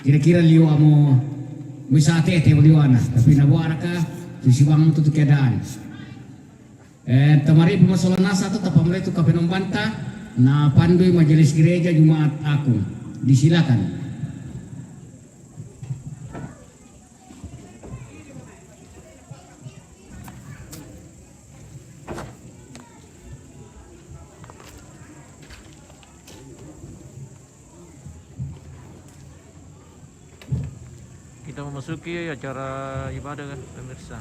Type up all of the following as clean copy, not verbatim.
kira-kira liu amo wisate te liwana tapi nabuara ka sisiwang tu keadaan tamari pemasalan nasa tu tapamre tu kapenombanta na pandui majelis gereja Jumat Agung disilakan. Kita memasuki acara ibadah kan pemirsa.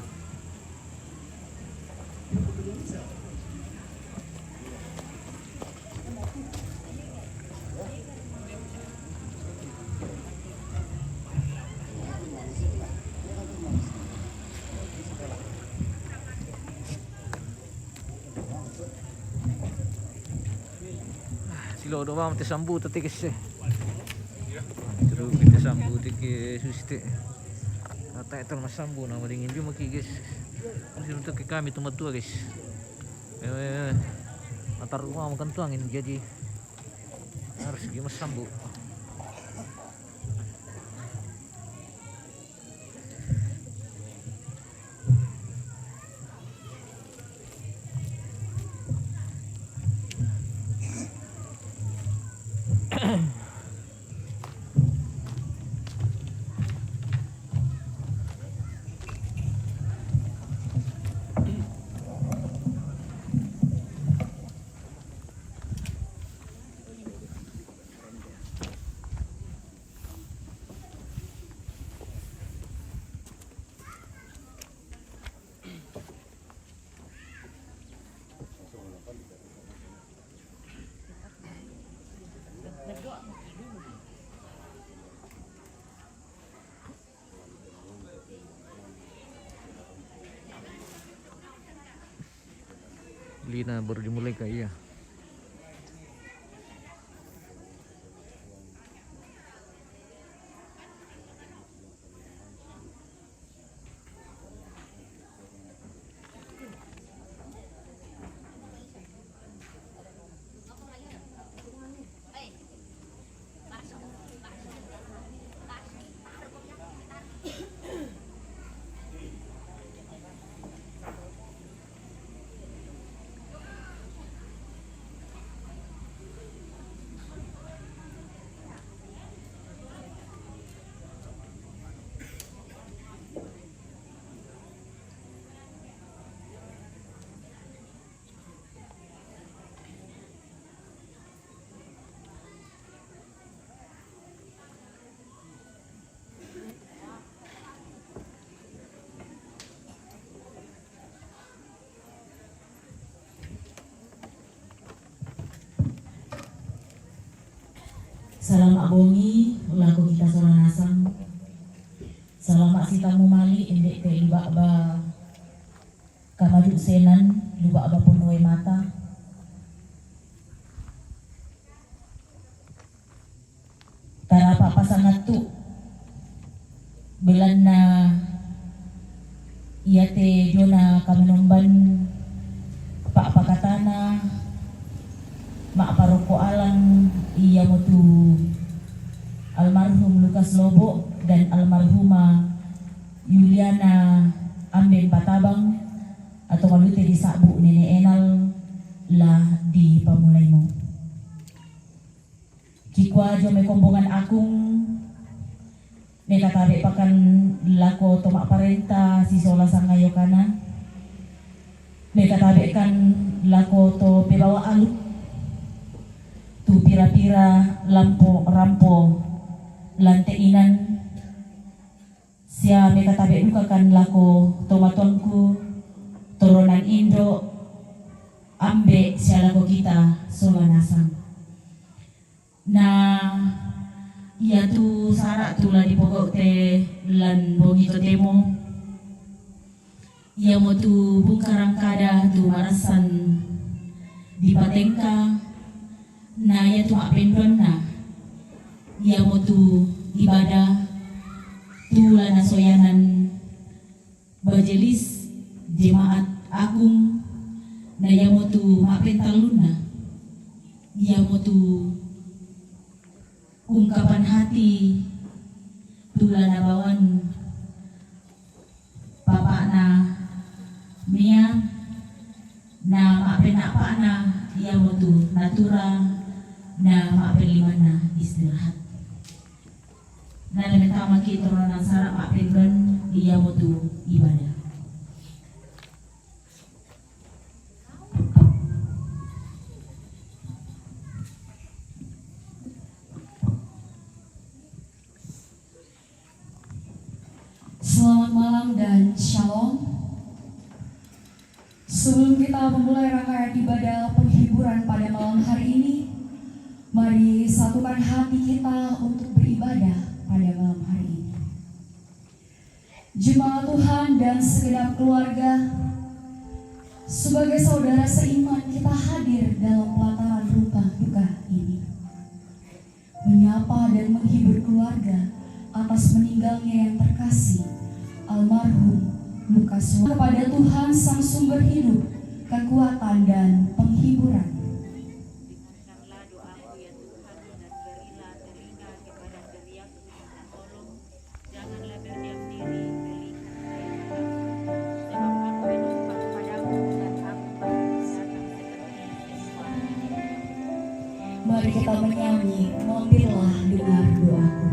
Silo doang kita sambut tadi guys. Terus kita sambut ke susti. Kata itu mas sambut nama dingin juga maki guys. Masih untuk kami tumat tua guys. Antar rumah makan tuangin jadi harus gimana sambut. Lina baru dimulai kak iya. Salam abongi laku kita soranasang. Salam sita mumali indek te luba ba kamadu senan luba ba punoi mata. Tarapa pasangat tu belan na iya te jona kamenomban pak pakatana mak paroko alang iya mutu almarhum Lukas Lobo dan almarhumah Yuliana Amben Patabang atau kalau di sabu Nene Enal lah di pamulai mo. Kikwa jo may kombongan akong may katabi pakan lako tomak parenta si sola sang ngayo kana. May katabi kan lako to pebawa aluk tu pira-pira lampo rampo lanteinan sia me katabe ukakan lako tomatonku turunan Indo ambe sia lako kita solanasang na iya tu sarak tu la di pokok te lan bongito temo iya mo tu bungkarang kada tu marasan di patengka na ya tu apendon na ya mo tu ibadah tu lana soyanan bajelis jemaat agung na ya mo tu apentalun na ya mo tu ungkapan hati tula na bawan papa na Mia na maapinapa na iya mo tu natura na maapiliman na istirahat. Na namitama kita ng sarap maapilgan iya mo tu ibadah. Selamat malam dan shalom. Sebelum kita memulai rangkaian ibadah penghiburan pada malam hari ini, mari satukan hati kita untuk beribadah pada malam hari ini. Jemaat Tuhan dan segenap keluarga, sebagai saudara seiman kita hadir dalam pelataran rumah duka ini, menyapa dan menghibur keluarga atas meninggalnya yang terkasih, almarhum Lukas. Kepada Tuhan Sang Sumber Hidup, kekuatan dan penghiburan. Dengarkanlah doaku ya Tuhan, dan berilah telinga kepada teriakku minta tolong. Janganlah berdiam diri, berikan saya sebab aku menumpang padamu dan aku baru datang seperti sesuatu. Mari kita menyanyi, mampirlah dengar doaku.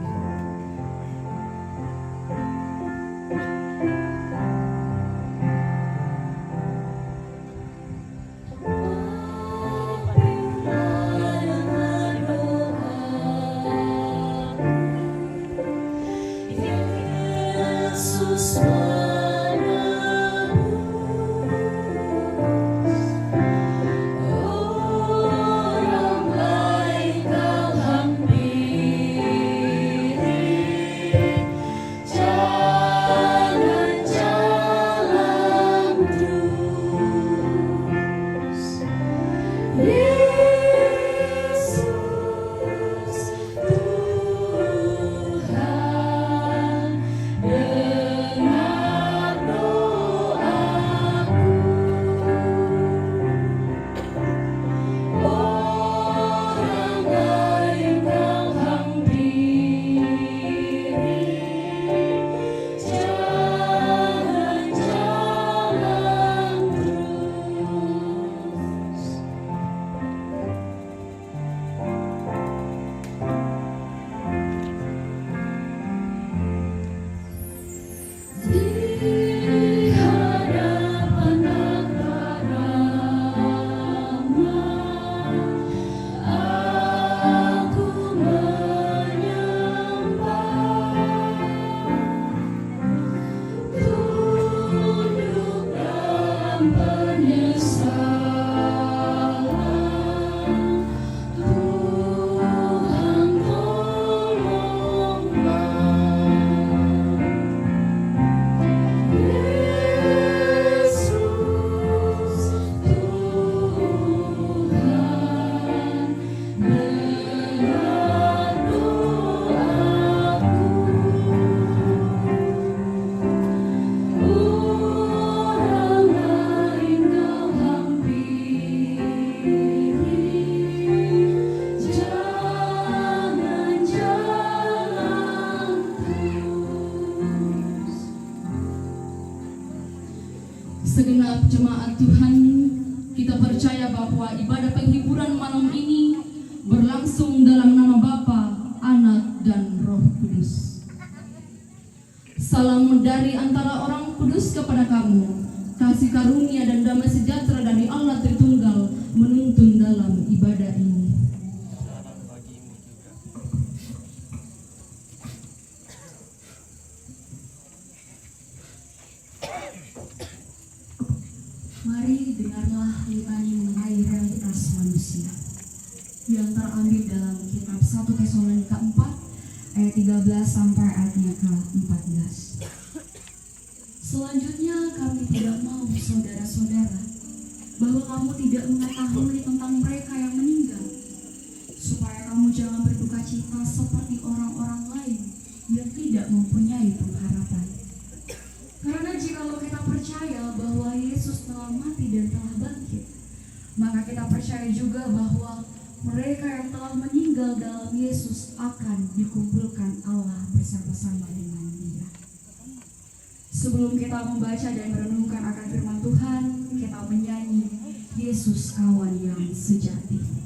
Segenap jemaat Tuhan, kita percaya bahwa ibadah penghiburan malam ini berlangsung dalam nama Bapa, Anak, dan Roh Kudus. Salam dari antara orang kudus kepada kamu, kasih karunia dan damai sejahtera dari Allah Tritunggal menuntun dalam ibadah ini. Mari dengarlah litani mengenai realitas manusia yang terambil dalam kitab 1 Tesalonika 4 ayat 13 sampai ayatnya ke-14. Selanjutnya kami tidak mau saudara-saudara bahwa kamu tidak mengetahui tentang mereka yang meninggal, supaya kamu jangan berduka cita seperti orang-orang lain yang tidak mempunyai pengharapan. Karena jikalau kita percaya bahwa Yesus telah mati dan telah bangkit, maka kita percaya juga bahwa mereka yang telah meninggal dalam Yesus akan dikumpulkan Allah bersama. bersama-sama dengan Dia. Sebelum kita membaca dan merenungkan akan firman Tuhan, kita menyanyi Yesus kawan yang sejati.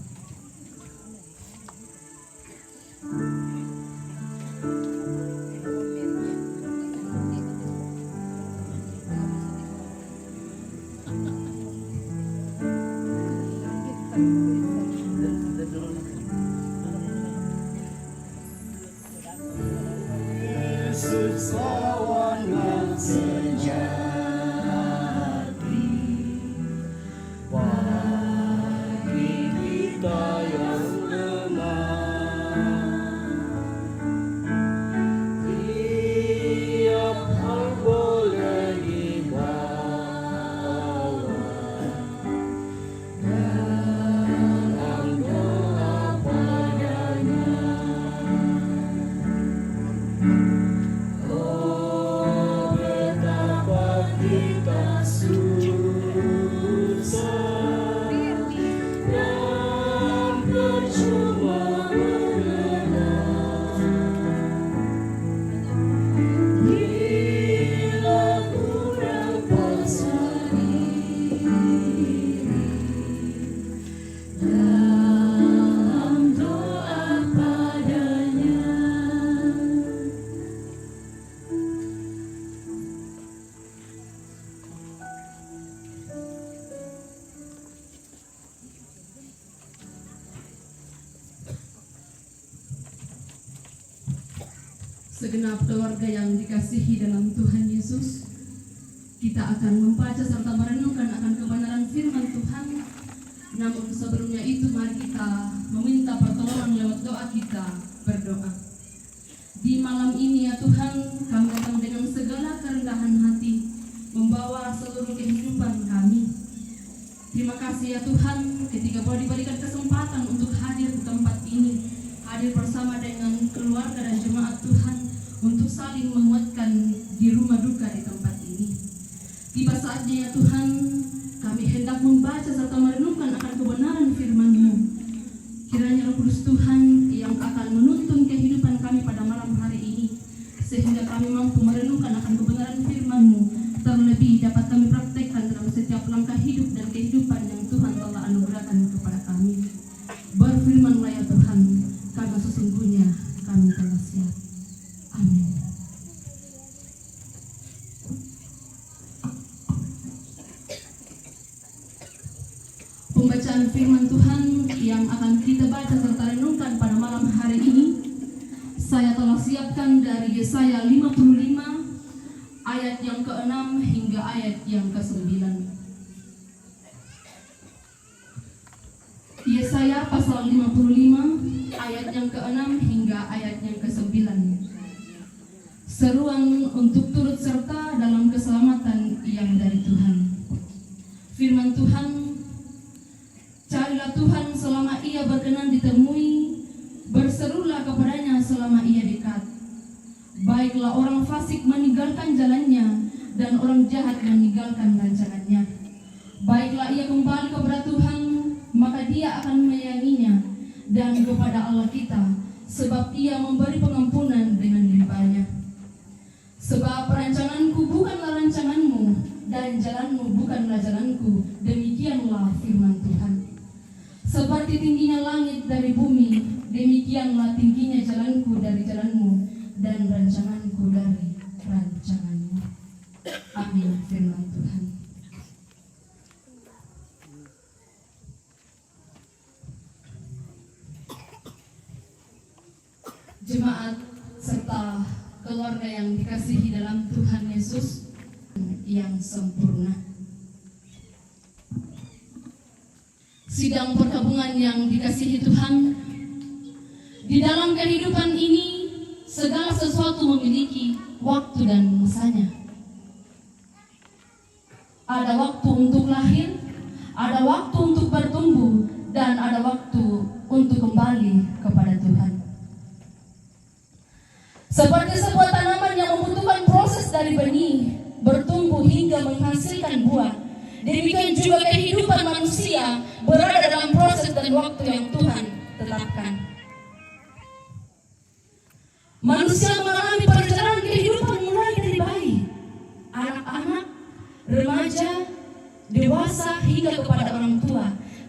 Segenap keluarga yang dikasihi dalam Tuhan Yesus, kita akan membaca serta merenungkan akan kebenaran firman Tuhan. Namun sebelumnya itu mari kita meminta pertolongan lewat doa kita berdoa. Di malam ini ya Tuhan, kami datang dengan segala kerendahan hati membawa seluruh kehidupan kami. Terima kasih ya Tuhan ketika boleh diberikan kesempatan untuk hadir di tempat ini, hadir bersama dengan keluarga dan jemaat Tuhan untuk saling menguatkan di rumah duka di tempat ini. Tiba saatnya ya Tuhan, kami hendak membaca serta merenungkan akan kebenaran firman-Mu. Kiranya Roh Kudus Tuhan yang akan menuntun kehidupan kami pada malam hari ini, sehingga kami mampu merenungkan akan kebenaran firman-Mu, terlebih dapat kami praktekkan dalam setiap langkah hidup dan kehidupan yang Tuhan telah anugerahkan kepada kami. Berfirman-Lah ya Tuhan, karena sesungguhnya kami telah siap. Amin. Pembacaan firman Tuhan yang akan kita baca serta renungkan pada malam hari ini, saya telah siapkan dari Yesaya 55 ayat yang ke-6 hingga ayat yang ke-9. Yesaya pasal 55 ayat yang ke-6 hingga ayat yang ke-9. Seruan untuk turut serta dalam keselamatan yang dari Tuhan. Firman Tuhan, carilah Tuhan selama ia berkenan ditemui, berserulah kepadanya selama ia dekat. Baiklah orang fasik meninggalkan jalannya, dan orang jahat meninggalkan rancangannya. Baiklah ia kembali kepada Tuhan, maka Dia akan menyayanginya, dan kepada Allah kita, sebab Ia memberi pengampunan dengan limpahnya. Sebab rancanganku bukanlah rancanganmu, dan jalanmu bukanlah jalanku, demikianlah firman Tuhan. Seperti tingginya langit dari bumi, demikianlah tingginya jalanku dari jalanmu, dan rancanganku dari rancanganmu. Amin, firman Tuhan. Jemaat serta keluarga yang dikasihi dalam Tuhan Yesus yang sempurna. Sidang perkabungan yang dikasihi Tuhan, di dalam kehidupan ini segala sesuatu memiliki waktu dan masanya. Ada waktu untuk lahir, ada waktu untuk bertumbuh, dan ada waktu untuk kembali kepada Tuhan. Seperti sebuah tanaman yang membutuhkan proses dari benih, bertumbuh hingga menghasilkan buah, demikian juga kehidupan manusia berada dalam proses dan waktu yang Tuhan tetapkan. Manusia mengalami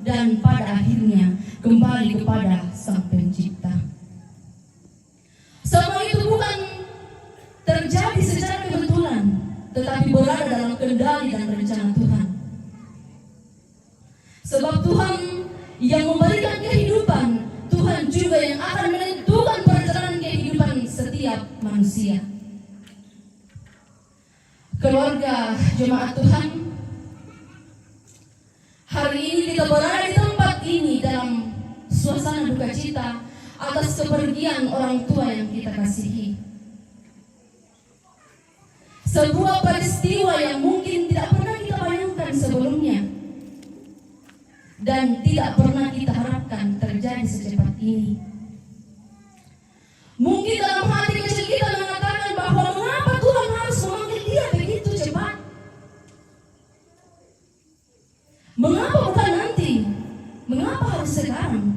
dan pada akhirnya kembali kepada Sang Pencipta. Semua itu bukan terjadi secara kebetulan, tetapi berada dalam kendali dan rencana Tuhan. Sebab Tuhan yang memberikan kehidupan, Tuhan juga yang akan menentukan perjalanan kehidupan setiap manusia. Keluarga jemaat Tuhan, hari ini kita berada di tempat ini dalam suasana duka cita atas kepergian orang tua yang kita kasihi. Sebuah peristiwa yang mungkin tidak pernah kita bayangkan sebelumnya dan tidak pernah kita harapkan terjadi secepat ini. Mungkin dalam hati kecil kita mengatakan bahwa mengapa Tuhan harus memanggil dia begitu cepat? Mengapa bukan nanti? Mengapa harus sekarang?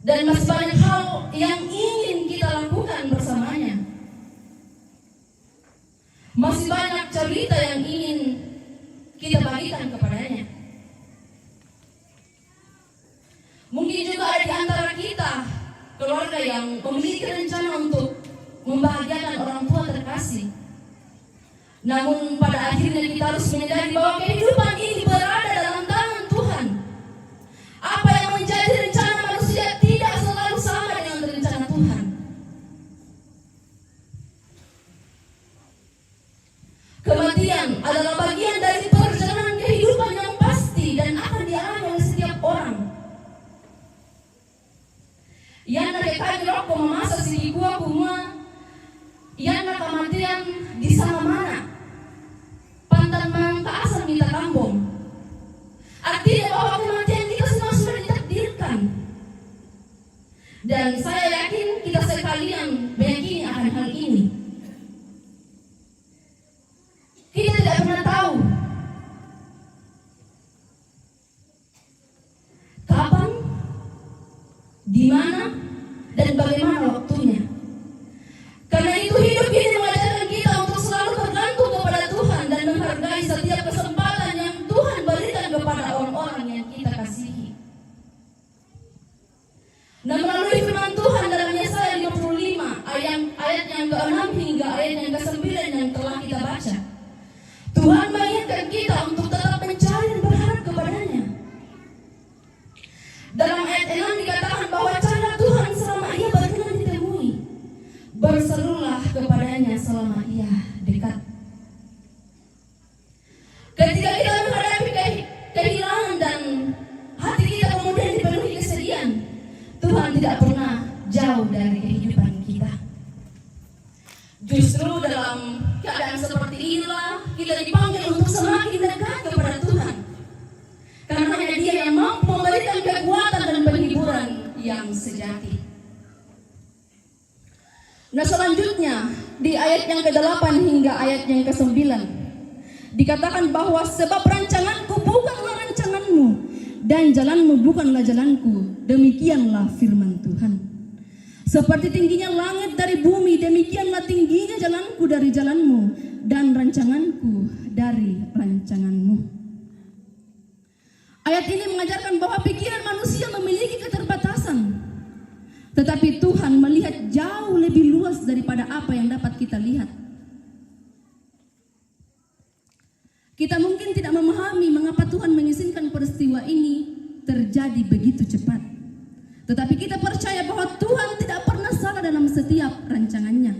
Dan masih banyak hal yang ingin kita lakukan bersamanya. Masih banyak cerita yang ingin kita bagikan kepadanya. Mungkin juga ada di antara kita keluarga yang memiliki rencana untuk membahagiakan orang tua terkasih. Namun pada akhirnya kita harus menyadari bahwa kehidupan ini berada dalam tangan Tuhan. Apa yang menjadi rencana manusia tidak selalu sama dengan rencana Tuhan. Kematian adalah bagian dari perjalanan kehidupan yang pasti dan akan dialami oleh setiap orang. Yan nakikita roko mamasa siligwa kuma, yan nakamatian di sama mana, pantan mang kaasar minta kambong. Artinya bahwa kematian kita semua sudah ditakdirkan. Dan saya yakin kita sekalian meyakini akan hal ini. Kita tidak pernah tahu kapan, di mana, dan bagaimana waktunya. Karena itu hidup ini mengajarkan kita untuk selalu bergantung kepada Tuhan dan menghargai setiap kesempatan yang Tuhan berikan kepada orang-orang yang kita kasihi. Nah, melalui firman Tuhan dalam Yesaya 55 ayat yang ke-6 hingga ayat yang ke-9 yang telah kita baca, Tuhan mengingatkan kita untuk tetap mencari dan berharap kepadanya. Dalam ayat 6 dikatakan bahwa cahaya Tuhan selama ia berkenan ditemui, berserulah kepadanya selama ia dekat. Ketika kita menghadapi kehilangan dan hati kita kemudian dipenuhi kesedihan, Tuhan tidak pernah jauh dari kehidupan kita. Justru dalam keadaan seperti inilah kita dipanggil untuk semakin dekat kepada Tuhan. Karena hanya Dia yang mampu memberikan kekuatan dan penghiburan yang sejati. Nah, selanjutnya di ayat yang ke-8 hingga ayat yang ke-9 dikatakan bahwa sebab rancanganku bukanlah rancanganmu dan jalanmu bukanlah jalanku, demikianlah firman Tuhan. Seperti tingginya langit dari bumi, demikianlah tingginya jalanku dari jalanmu dan rancanganku dari rancanganmu. Ayat ini mengajarkan bahwa pikiran manusia memiliki keterbatasan, tetapi Tuhan melihat jauh lebih luas daripada apa yang dapat kita lihat. Kita mungkin tidak memahami mengapa Tuhan mengizinkan peristiwa ini terjadi begitu cepat. Tetapi kita percaya bahwa Tuhan tidak pernah salah dalam setiap rancangannya.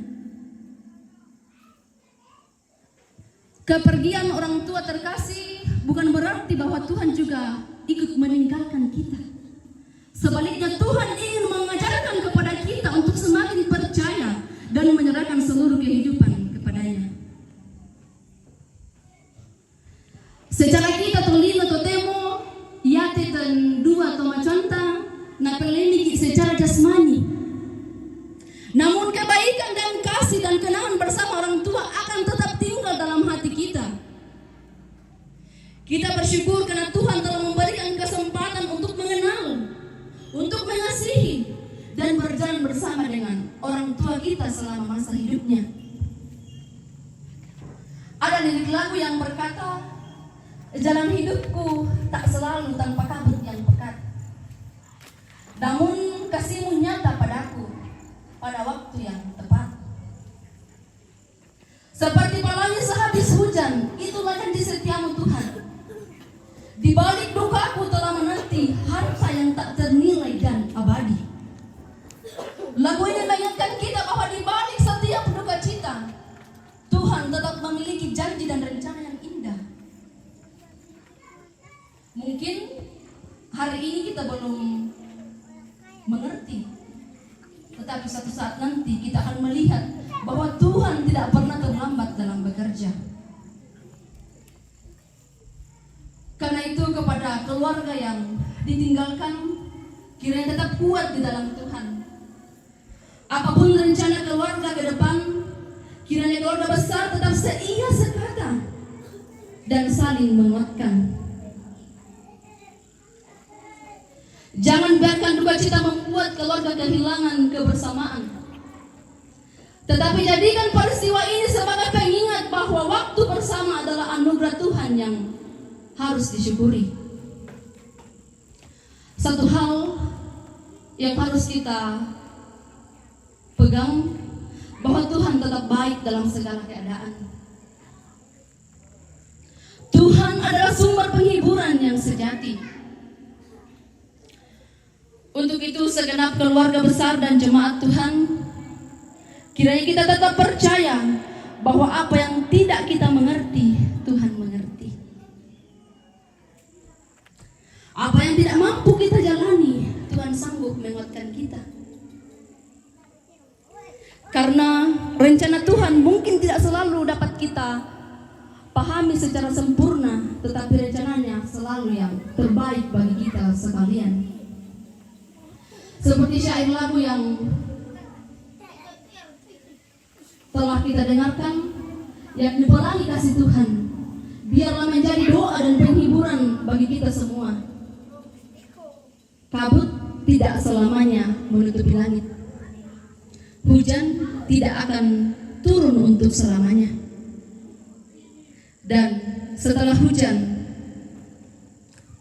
Kepergian orang tua terkasih bukan berarti bahwa Tuhan juga ikut meninggalkan kita. Sebaliknya Tuhan ingin mengajarkan kepada kita untuk semakin percaya dan menyerahkan seluruh kehidupan kepadanya. Secara kita tolino totemo yate dan dua tomaconta na peleniki secara jasmani. Namun kebaikan dan kasih dan kenangan bersama orang tua akan tetap tinggal dalam hati kita. Kita bersyukur karena Tuhan telah memberikan kesempatan untuk mengenal, untuk mengasihi dan berjalan bersama dengan orang tua kita selama masa hidupnya. Ada lirik lagu yang berkata, Jalan hidupku tak selalu tanpa kabut yang pekat. Namun kasih-Mu nyata padaku pada waktu yang tepat. Seperti pelangi sehabis hujan, itulah janji setia-Mu Tuhan. Di balik dukaku telah menanti harta yang tak ternilai dan abadi. Lagu ini mengingatkan kita bahwa di balik setiap duka cita, Tuhan tetap memiliki janji dan rencana yang indah. Mungkin hari ini kita belum mengerti, tetapi suatu saat nanti kita akan melihat bahwa Tuhan tidak pernah terlambat dalam bekerja. Karena itu kepada keluarga yang ditinggalkan, kiranya tetap kuat di dalam Tuhan. Apapun rencana keluarga ke depan, kiranya keluarga besar tetap seia sekata dan saling menguatkan. Jangan biarkan duka cita membuat keluarga kehilangan kebersamaan. Tetapi jadikan peristiwa ini sebagai pengingat bahwa waktu bersama adalah anugerah Tuhan yang harus disyukuri. Satu hal yang harus kita pegang, bahwa Tuhan tetap baik dalam segala keadaan. Tuhan adalah sumber penghiburan yang sejati. Untuk itu segenap keluarga besar dan jemaat Tuhan, kiranya kita tetap percaya bahwa apa yang tidak kita mengerti, Tuhan mengerti. Apa yang tidak mampu kita jalani, Tuhan sanggup menguatkan kita. Karena rencana Tuhan mungkin tidak selalu dapat kita pahami secara sempurna, tetapi rencananya selalu yang terbaik bagi kita sekalian. Seperti syair lagu yang telah kita dengarkan, yakni pelangi kasih Tuhan, biarlah menjadi doa dan penghiburan bagi kita semua. Kabut tidak selamanya menutupi langit. Hujan tidak akan turun untuk selamanya. Dan setelah hujan,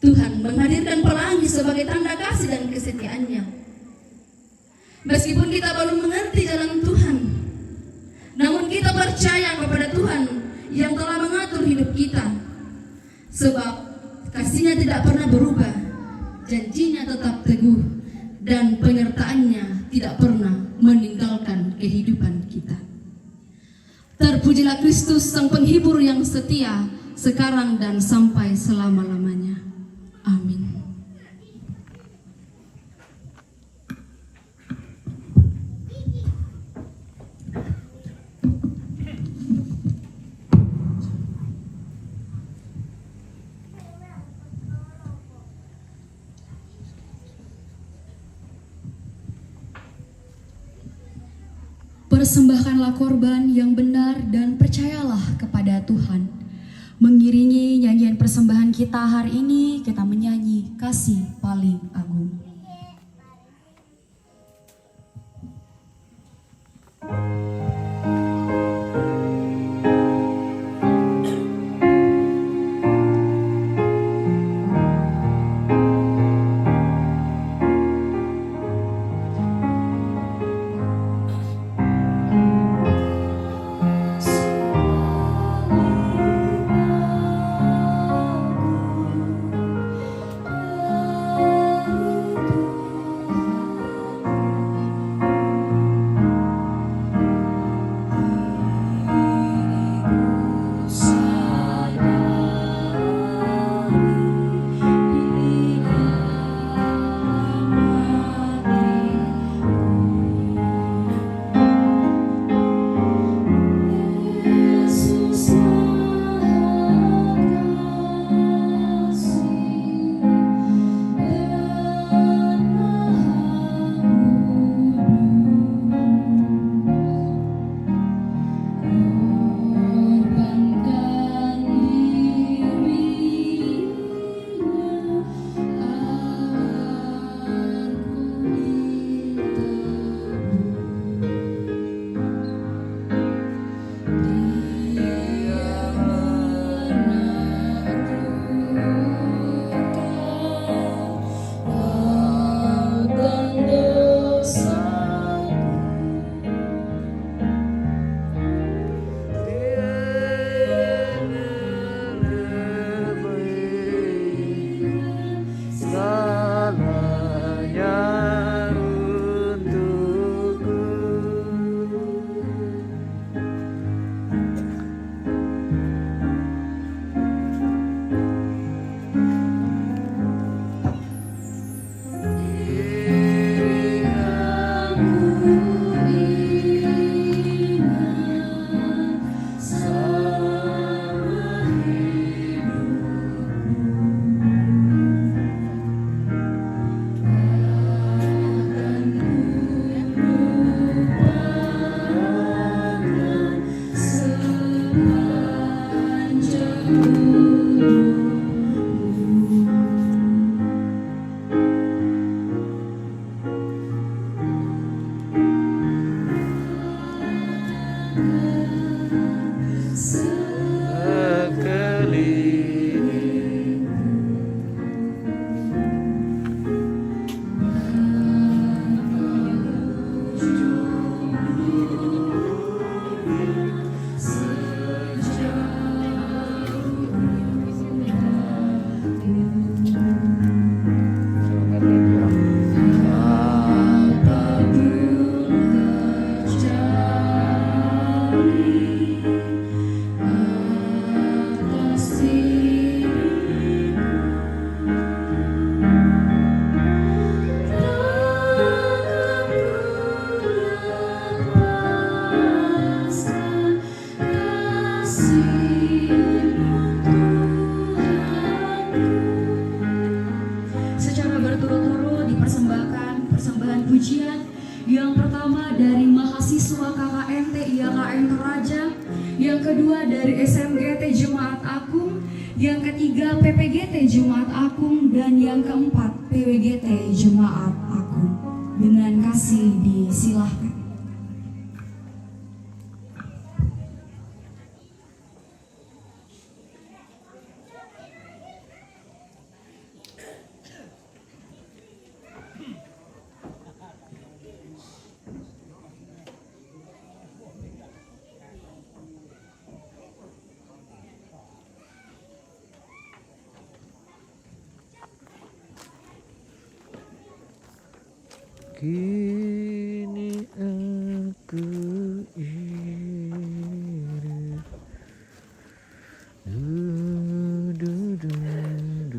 Tuhan menghadirkan pelangi sebagai tanda kasih dan kesetiaannya. Meskipun kita belum mengerti jalan Tuhan, namun kita percaya kepada Tuhan yang telah mengatur hidup kita. Sebab kasih-Nya tidak pernah berubah, janji-Nya tetap teguh, dan penyertaan-Nya tidak pernah meninggalkan kehidupan kita. Terpujilah Kristus Sang Penghibur yang setia, sekarang dan sampai selama-lamanya. Amin. Persembahkanlah korban yang benar dan percayalah kepada Tuhan. Mengiringi nyanyian persembahan kita hari ini, kita menyanyi Kasih Paling Agung. atas diriku. Secara berturut-turut dipersembahkan persembahan pujian yang pertama dari mahasiswa KKNT IAKN Toraja, yang kedua dari SMGT Jemaat Agung, yang ketiga PPGT Jemaat Agung, dan yang keempat PWGT Jemaat Agung. Dengan kasih disilahkan. Kini aku iri. Du, du, du, du, du.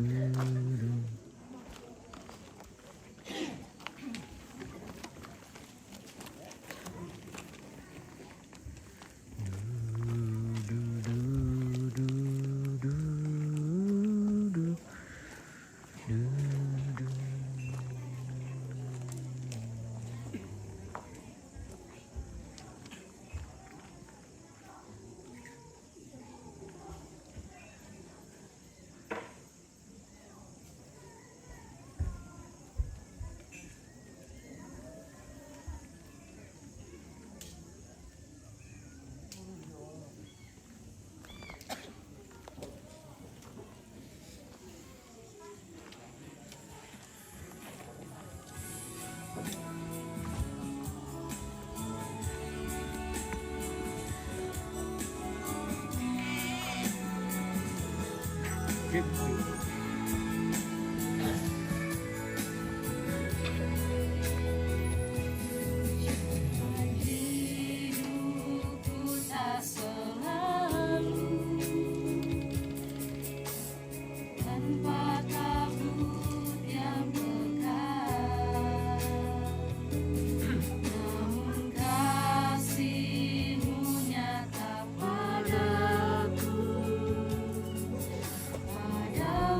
Padaku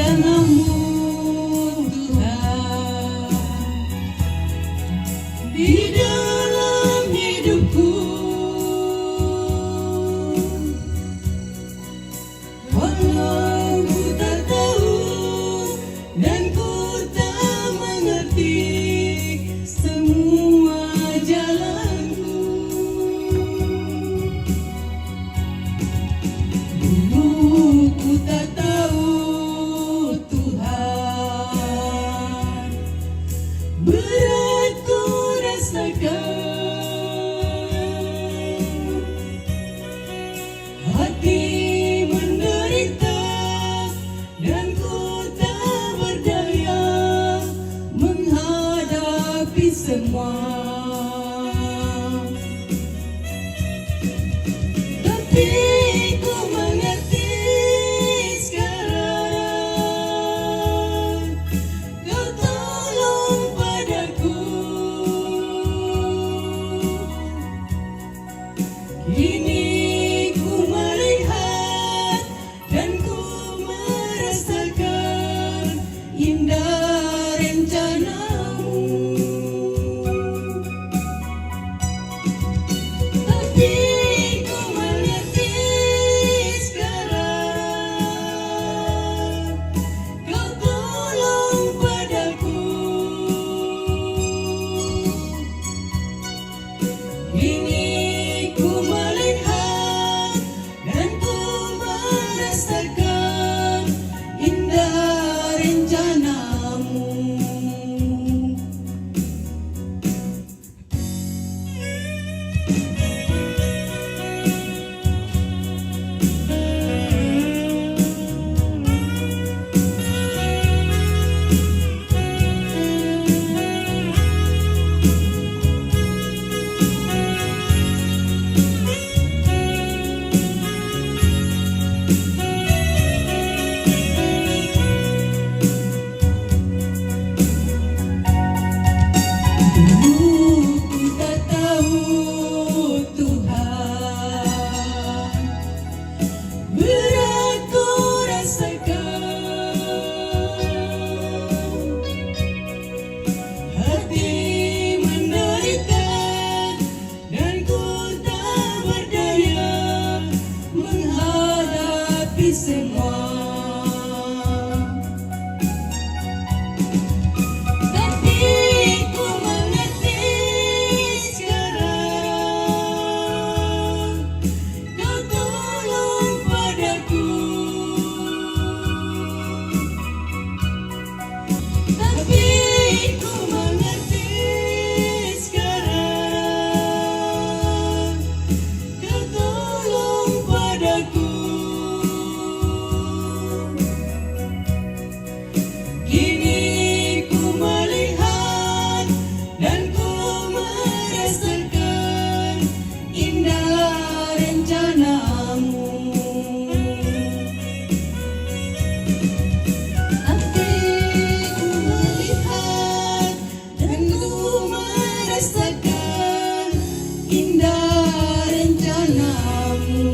Janganmu Tuhan di dalam hidupku, walau ku tak tahu dan ku tak mengerti semua jalanmu. Dulu ku tak tahu Tuhan, berat ku rasakan, hati menderita dan ku tak berdaya menghadapi semua. Tapi ku mengerti sekarang, Kau tolong padaku. Kini ku melihat dan ku merasakan indah rencanamu. Tapi ku mengerti sekarang, Kau tolong padaku. Kini ku melihat dan ku merasakan indah rencanamu. Dulu ku tak tahu Tuhan, berat ku rasakan, hati menderita dan ku tak berdaya menghadapi semua. Tapi ku mengerti sekarang, Kau tolong padaku. Tapi ku mengerti sekarang, Kau tolong padaku. Kini ku melihat dan ku merasakan indah rencanamu. Tapi ku melihat dan ku merasakan indah rencanamu.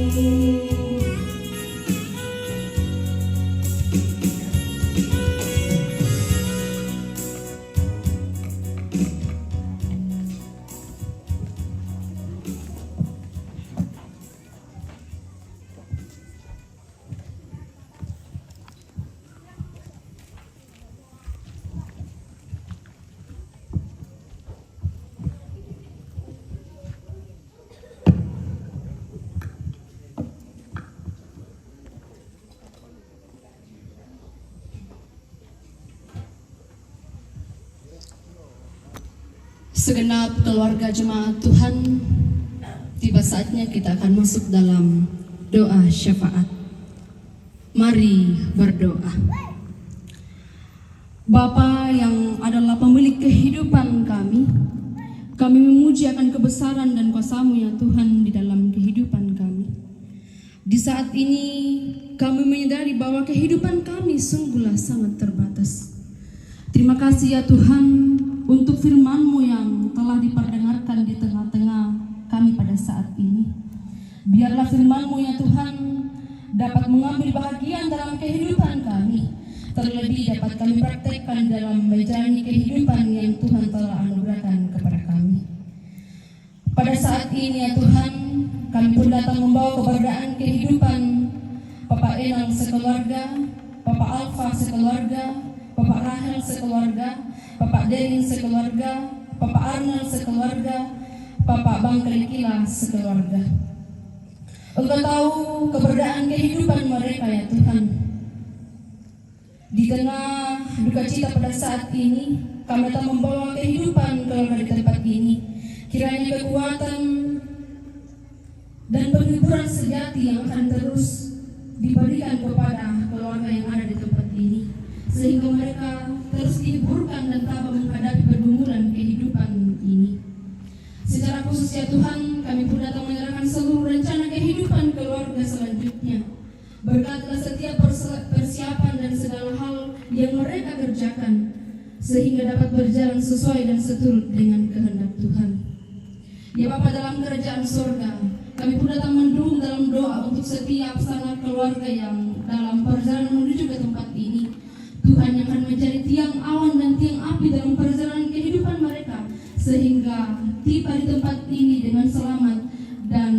Segenap keluarga jemaat Tuhan, tiba saatnya kita akan masuk dalam doa syafaat. Mari berdoa. Bapa yang adalah pemilik kehidupan kami memuji akan kebesaran dan kuasa-Mu ya Tuhan di dalam kehidupan kami. Di saat ini kami menyadari bahwa kehidupan kami sungguhlah sangat terbatas. Terima kasih ya Tuhan untuk firman-Mu yang telah diperdengarkan di tengah-tengah kami pada saat ini. Biarlah firman-Mu ya Tuhan dapat mengambil bahagian dalam kehidupan kami terlebih dapat kami praktekkan dalam menjalani kehidupan yang Tuhan telah anugerahkan kepada kami. Pada saat ini ya Tuhan, kami pun datang membawa keberadaan kehidupan Bapak Enal sekeluarga, Bapak Alfa sekeluarga, Bapak Rahel sekeluarga, Bapak Derin sekeluarga, Bapak Arnold sekeluarga, Bapak Bang Kerikila sekeluarga. Engkau tahu keberadaan kehidupan mereka ya Tuhan. Di tengah duka cita pada saat ini, kami datang membawa kehidupan keluarga di tempat ini. Kiranya kekuatan dan penghiburan sejati yang akan terus diberikan kepada keluarga yang ada di tempat ini, sehingga mereka terus dihiburkan dan tabah menghadapi pergumulan kehidupan ini. Secara khusus ya Tuhan, kami pun datang menyerahkan seluruh rencana kehidupan keluarga selanjutnya. Berkatilah setiap persiapan dan segala hal yang mereka kerjakan, sehingga dapat berjalan sesuai dan seturut dengan kehendak Tuhan. Ya Bapa dalam kerajaan surga, kami pun datang mendukung dalam doa untuk setiap sanak keluarga yang dalam perjalanan menuju ke tempat ini. Tuhan yang akan menjadi tiang awan dan tiang api dalam perjalanan kehidupan mereka, sehingga tiba di tempat ini dengan selamat dan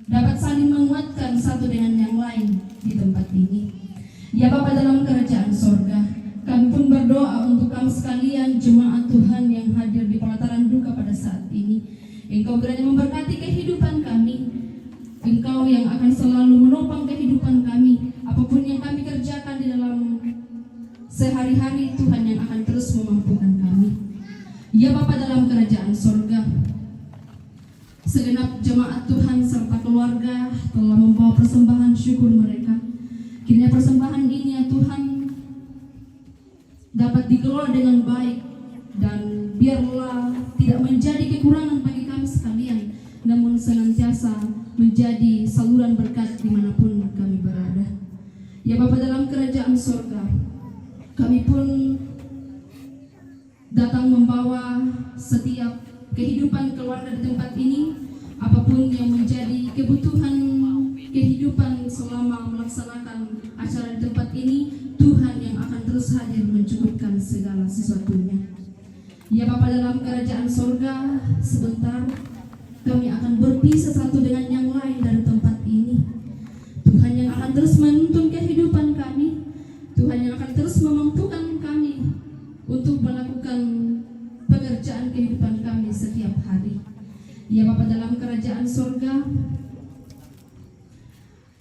dapat saling menguatkan satu dengan yang lain di tempat ini. Ya Bapa dalam kerajaan surga, kami pun berdoa untuk kamu sekalian jemaat Tuhan yang hadir di pelataran duka pada saat ini. Engkau berani memberkati kehidupan kami. Engkau yang akan selalu menopang kehidupan kami. Apapun yang kami kerjakan di dalam sehari-hari, Tuhan yang akan terus memampukan kami. Ya Bapa dalam kerajaan surga, segenap jemaat Tuhan serta keluarga telah membawa persembahan syukur mereka. Kiranya persembahan ini ya Tuhan dapat dikelola dengan baik, dan biarlah tidak menjadi kekurangan bagi kami sekalian, namun senantiasa menjadi saluran berkat dimanapun kami berada. Ya Bapa dalam kerajaan surga, kami pun datang membawa setiap kehidupan keluarga di tempat ini, apapun yang menjadi kebutuhan kehidupan selama melaksanakan acara di tempat ini, Tuhan yang akan terus hadir mencukupkan segala sesuatunya. Ya Bapa dalam kerajaan surga, sebentar kami akan berpisah satu dengan yang lain dari tempat ini. Tuhan yang akan terus menuntun kehidupan kami, Tuhan yang akan terus memampukan kami untuk melakukan pekerjaan kehidupan kami setiap hari. Ya Bapa dalam kerajaan surga,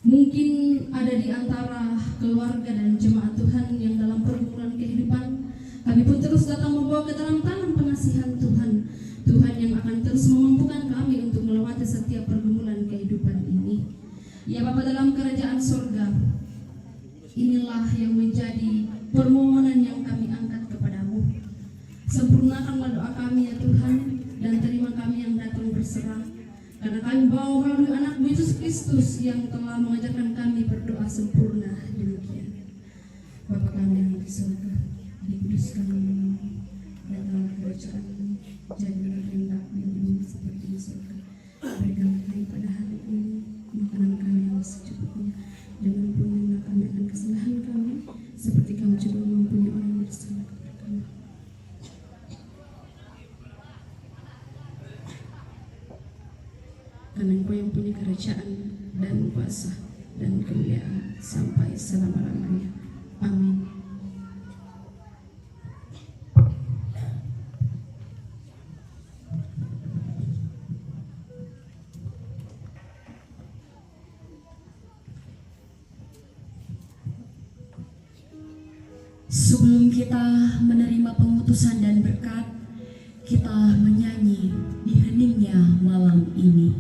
mungkin ada di antara keluarga dan jemaat Tuhan yang dalam pergumulan kehidupan, kami pun terus datang membawa ke dalam tangan pengasihan Tuhan. Tuhan yang akan terus memampukan kami untuk melewati setiap pergumulan kehidupan ini. Ya Bapa dalam kerajaan surga, inilah yang menjadi permohonan yang kami angkat kepadamu. Sempurnakanlah doa kami ya Tuhan, dan terima kami yang datang berserah, karena kami bawa melalui anak Yesus Kristus yang telah mengajarkan kami berdoa sempurna demikian. Bapa kami yang di surga, dikuduskan namamu, datanglah kerajaanmu, jadilah kehendakmu di bumi seperti di surga. Berikanlah kami pada hari ini makanan kami yang secukupnya, dan ampunilah kami akan kesalahan kami, seperti kami juga mengampuni orang yang bersalah kepada kami. Karena Engkau yang punya kerajaan dan kuasa dan kemuliaan sampai selama-lamanya. Amin. Sebelum kita menerima pengutusan dan berkat, kita menyanyi di heningnya malam ini.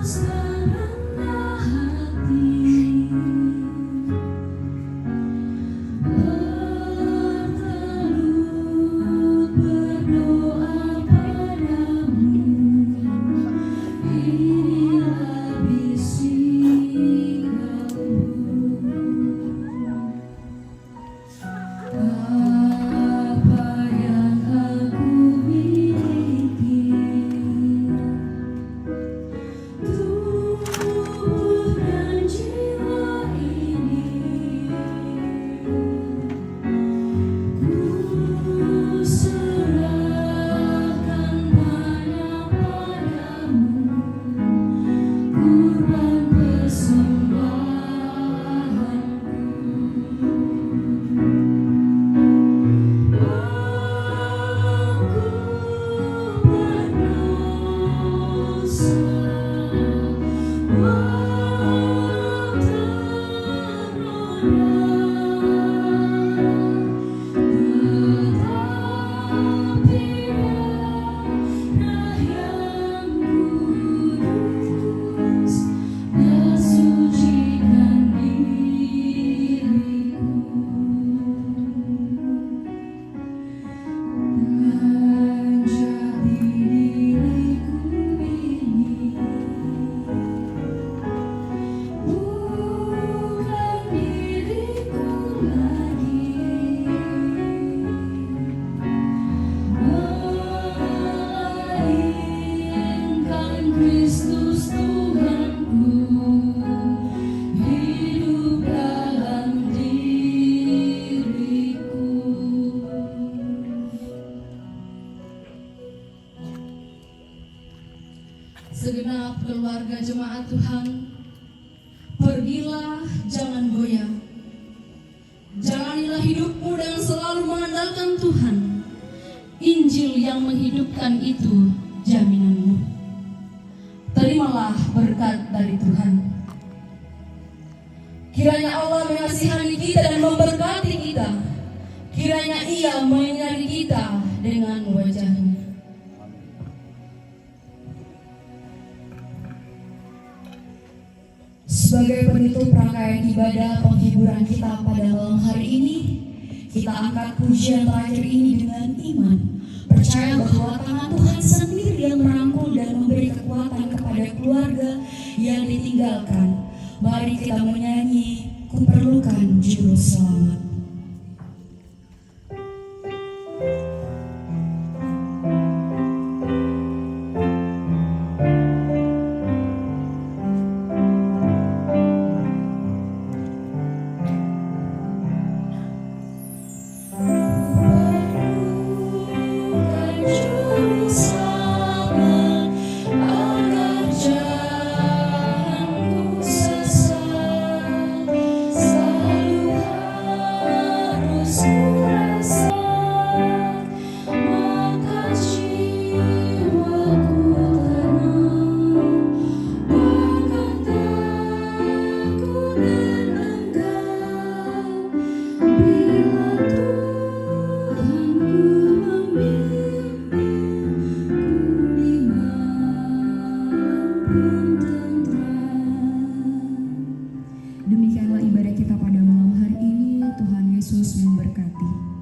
Serendah hati keluarga jemaat Tuhan, pergilah, jangan goyah. Jalanilah hidupmu dengan selalu mengandalkan Tuhan. Injil yang menghidupkan itu jaminanmu. Terimalah berkat dari Tuhan. Kiranya Allah mengasihani kita dan memberkati kita. Kiranya Ia menyinari kita dengan wajah-Nya. Sebagai penutup rangkaian ibadah penghiburan kita pada malam hari ini, kita angkat pujian terakhir ini dengan iman, percaya bahwa tangan Tuhan sendiri yang merangkul dan memberi kekuatan kepada keluarga yang ditinggalkan. Mari kita menyanyi, Ku Perlukan Juru Selamat. Demikianlah ibadah kita pada malam hari ini. Tuhan Yesus memberkati.